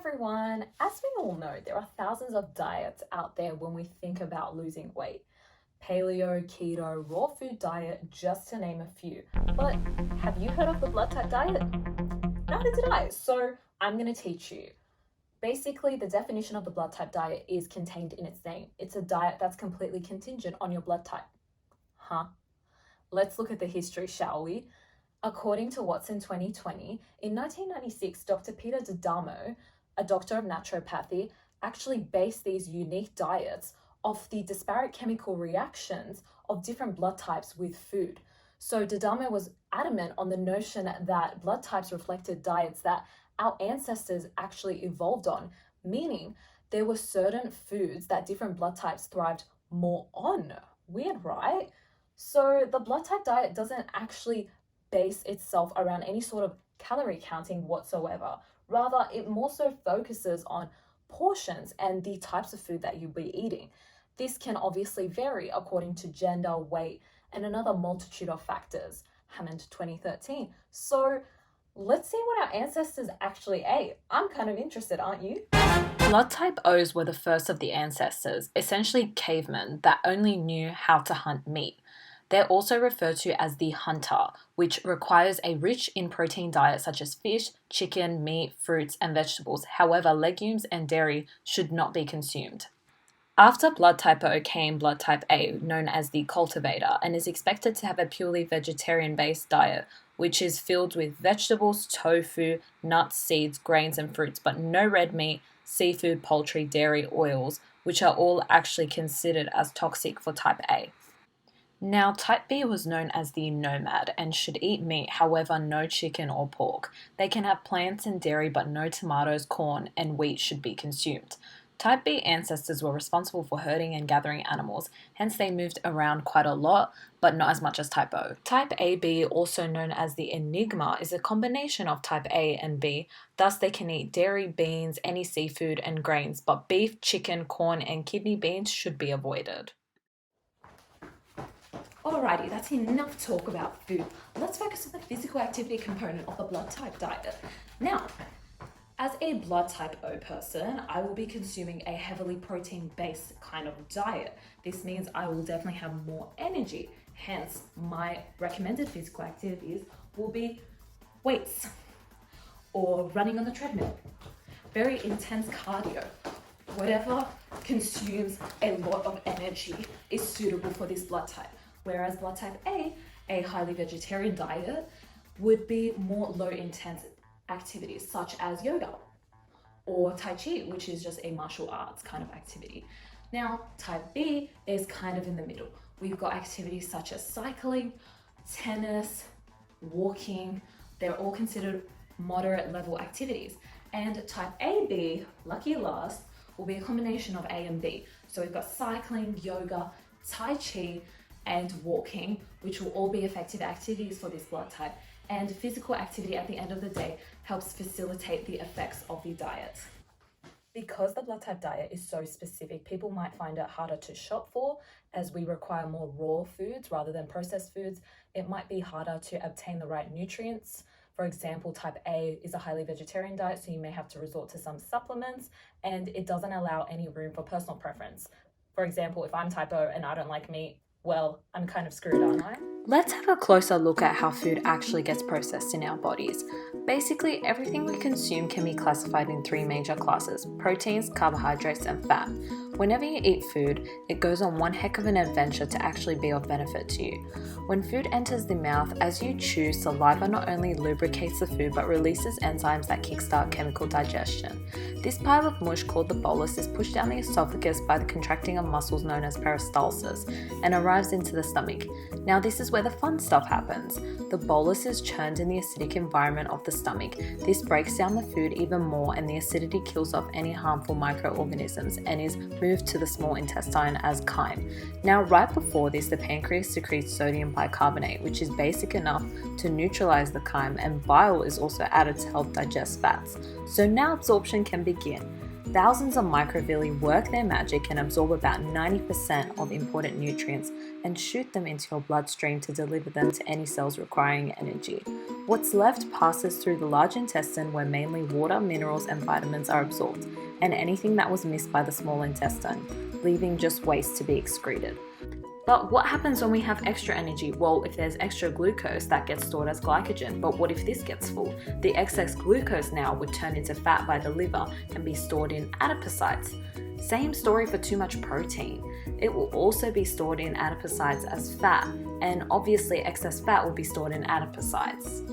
everyone! As we all know, there are thousands of diets out there when we think about losing weight. Paleo, keto, raw food diet, just to name a few. But have you heard of the blood type diet? Neither did I, so I'm going to teach you. Basically, the definition of the blood type diet is contained in its name. It's a diet that's completely contingent on your blood type. Huh? Let's look at the history, shall we? According to Watson 2020, in 1996, Dr. Peter D'Adamo, a doctor of naturopathy, actually based these unique diets off the disparate chemical reactions of different blood types with food. So D'Adamo was adamant on the notion that blood types reflected diets that our ancestors actually evolved on, meaning there were certain foods that different blood types thrived more on. Weird, right? So the blood type diet doesn't actually base itself around any sort of calorie counting whatsoever. Rather, it more so focuses on portions and the types of food that you'll be eating. This can obviously vary according to gender, weight, and another multitude of factors. Hammond 2013. So let's see what our ancestors actually ate. I'm kind of interested, aren't you? Blood type O's were the first of the ancestors, essentially cavemen that only knew how to hunt meat. They're also referred to as the hunter, which requires a rich in protein diet such as fish, chicken, meat, fruits, and vegetables. However, legumes and dairy should not be consumed. After blood type O came blood type A, known as the cultivator, and is expected to have a purely vegetarian-based diet, which is filled with vegetables, tofu, nuts, seeds, grains, and fruits, but no red meat, seafood, poultry, dairy, oils, which are all actually considered as toxic for type A. Now, type B was known as the nomad and should eat meat, however, no chicken or pork. They can have plants and dairy, but no tomatoes, corn, and wheat should be consumed. Type B ancestors were responsible for herding and gathering animals, hence they moved around quite a lot, but not as much as type O. Type AB, also known as the enigma, is a combination of type A and B, thus they can eat dairy, beans, any seafood, and grains, but beef, chicken, corn, and kidney beans should be avoided. Alrighty, that's enough talk about food. Let's focus on the physical activity component of the blood type diet. Now, as a blood type O person, I will be consuming a heavily protein-based kind of diet. This means I will definitely have more energy. Hence, my recommended physical activities will be weights or running on the treadmill, very intense cardio. Whatever consumes a lot of energy is suitable for this blood type. Whereas blood type A highly vegetarian diet, would be more low intense activities such as yoga or Tai Chi, which is just a martial arts kind of activity. Now, type B is kind of in the middle. We've got activities such as cycling, tennis, walking. They're all considered moderate level activities. And type AB, lucky last, will be a combination of A and B. So we've got cycling, yoga, Tai Chi, and walking, which will all be effective activities for this blood type. And physical activity at the end of the day helps facilitate the effects of the diet. Because the blood type diet is so specific, people might find it harder to shop for as we require more raw foods rather than processed foods. It might be harder to obtain the right nutrients. For example, type A is a highly vegetarian diet, so you may have to resort to some supplements, and it doesn't allow any room for personal preference. For example, if I'm type O and I don't like meat, well, I'm kind of screwed, aren't I? Let's have a closer look at how food actually gets processed in our bodies. Basically, everything we consume can be classified in three major classes: proteins, carbohydrates, and fat. Whenever you eat food, it goes on one heck of an adventure to actually be of benefit to you. When food enters the mouth, as you chew, saliva not only lubricates the food but releases enzymes that kickstart chemical digestion. This pile of mush called the bolus is pushed down the esophagus by the contracting of muscles known as peristalsis and arrives into the stomach. Now this is where the fun stuff happens. The bolus is churned in the acidic environment of the stomach. This breaks down the food even more, and the acidity kills off any harmful microorganisms and is moved to the small intestine as chyme. Now right before this, the pancreas secretes sodium bicarbonate, which is basic enough to neutralize the chyme, and bile is also added to help digest fats. So now absorption can begin. Thousands of microvilli work their magic and absorb about 90% of important nutrients and shoot them into your bloodstream to deliver them to any cells requiring energy. What's left passes through the large intestine where mainly water, minerals, and vitamins are absorbed, and anything that was missed by the small intestine, leaving just waste to be excreted. But what happens when we have extra energy? Well, if there's extra glucose, that gets stored as glycogen. But what if this gets full? The excess glucose now would turn into fat by the liver and be stored in adipocytes. Same story for too much protein. It will also be stored in adipocytes as fat, and obviously excess fat will be stored in adipocytes.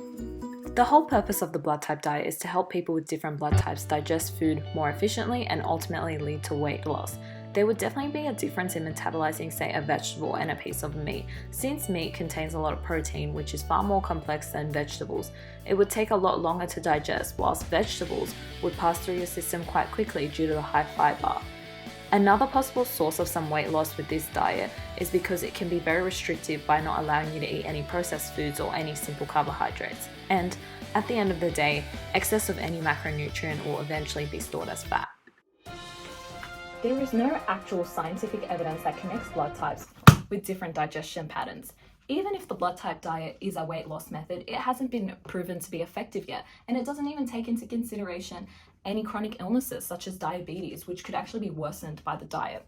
The whole purpose of the blood type diet is to help people with different blood types digest food more efficiently and ultimately lead to weight loss. There would definitely be a difference in metabolizing, say, a vegetable and a piece of meat. Since meat contains a lot of protein, which is far more complex than vegetables, it would take a lot longer to digest, whilst vegetables would pass through your system quite quickly due to the high fiber. Another possible source of some weight loss with this diet is because it can be very restrictive by not allowing you to eat any processed foods or any simple carbohydrates. And at the end of the day, excess of any macronutrient will eventually be stored as fat. There is no actual scientific evidence that connects blood types with different digestion patterns. Even if the blood type diet is a weight loss method, it hasn't been proven to be effective yet, and it doesn't even take into consideration any chronic illnesses such as diabetes, which could actually be worsened by the diet.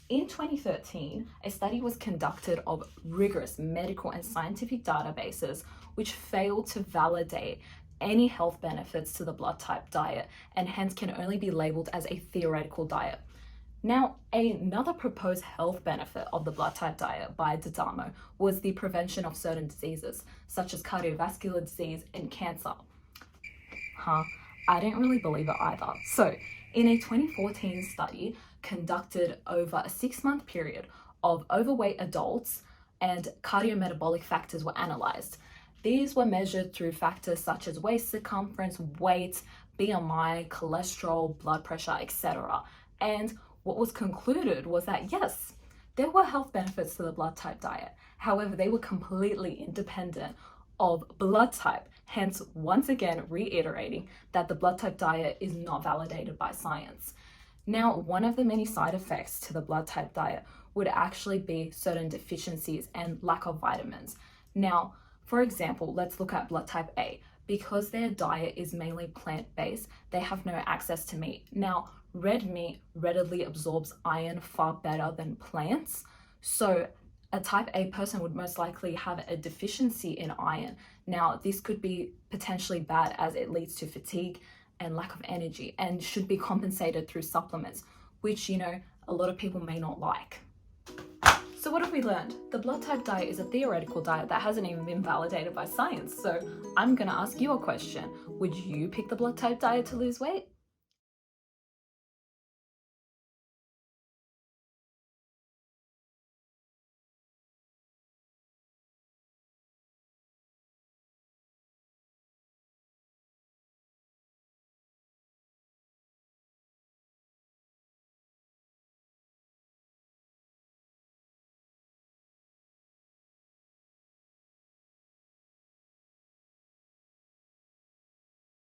In 2013, a study was conducted of rigorous medical and scientific databases which failed to validate any health benefits to the blood type diet and hence can only be labeled as a theoretical diet. Now, another proposed health benefit of the blood type diet by D'Adamo was the prevention of certain diseases, such as cardiovascular disease and cancer. I didn't really believe it either. So, in a 2014 study conducted over a 6-month period of overweight adults and cardiometabolic factors were analyzed. These were measured through factors such as waist circumference, weight, BMI, cholesterol, blood pressure, etc. And what was concluded was that yes, there were health benefits to the blood type diet. However, they were completely independent of blood type, hence once again reiterating that the blood type diet is not validated by science. Now, one of the many side effects to the blood type diet would actually be certain deficiencies and lack of vitamins. Now, for example, let's look at blood type A. Because their diet is mainly plant-based, they have no access to meat. Now, red meat readily absorbs iron far better than plants. So a type A person would most likely have a deficiency in iron. Now, this could be potentially bad as it leads to fatigue and lack of energy and should be compensated through supplements, which, a lot of people may not like. So what have we learned? The blood type diet is a theoretical diet that hasn't even been validated by science. So I'm gonna ask you a question. Would you pick the blood type diet to lose weight?